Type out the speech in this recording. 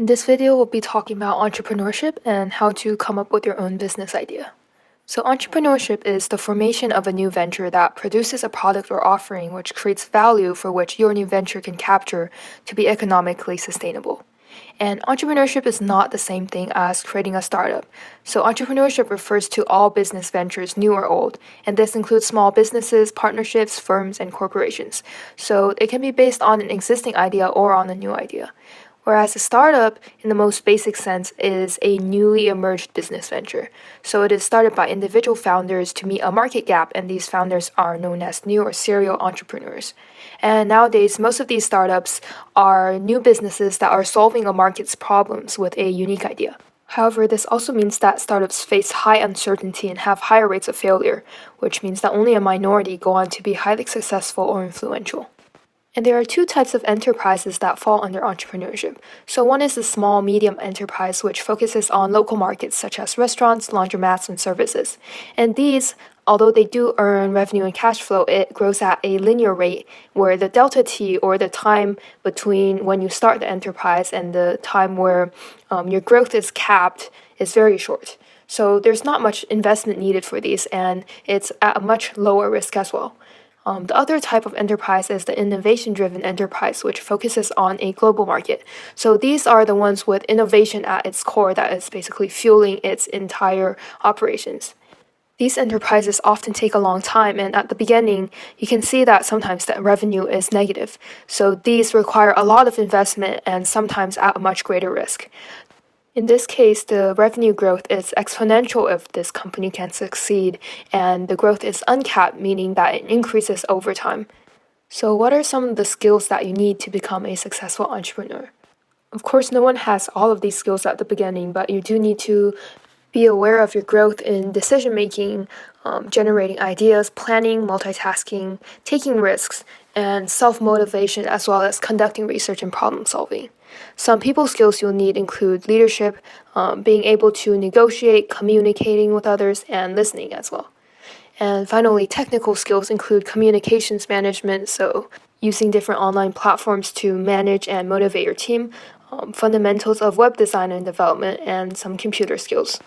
In this video, we'll be talking about entrepreneurship and how to come up with your own business idea. So, entrepreneurship is the formation of a new venture that produces a product or offering which creates value for which your new venture can capture to be economically sustainable. And entrepreneurship is not the same thing as creating a startup. So, entrepreneurship refers to all business ventures, new or old, and this includes small businesses, partnerships, firms, and corporations. So, it can be based on an existing idea or on a new idea. Whereas a startup, in the most basic sense, is a newly emerged business venture. So it is started by individual founders to meet a market gap, and these founders are known as new or serial entrepreneurs. And nowadays, most of these startups are new businesses that are solving a market's problems with a unique idea. However, this also means that startups face high uncertainty and have higher rates of failure, which means that only a minority go on to be highly successful or influential. And there are two types of enterprises that fall under entrepreneurship. So one is the small medium enterprise, which focuses on local markets such as restaurants, laundromats, and services. And these, although they do earn revenue and cash flow, it grows at a linear rate where the delta T, or the time between when you start the enterprise and the time where your growth is capped, is very short. So there's not much investment needed for these, and it's at a much lower risk as well. The other type of enterprise is the innovation-driven enterprise, which focuses on a global market. So these are the ones with innovation at its core that is basically fueling its entire operations. These enterprises often take a long time, and at the beginning, you can see that sometimes the revenue is negative. So these require a lot of investment and sometimes at a much greater risk. In this case, the revenue growth is exponential if this company can succeed, and the growth is uncapped, meaning that it increases over time. So, what are some of the skills that you need to become a successful entrepreneur? Of course, no one has all of these skills at the beginning, but you do need to be aware of your growth in decision making, generating ideas, planning, multitasking, taking risks, and self motivation, as well as conducting research and problem solving. Some people skills you'll need include leadership, being able to negotiate, communicating with others, and listening as well. And finally, technical skills include communications management, so using different online platforms to manage and motivate your team, fundamentals of web design and development, and some computer skills.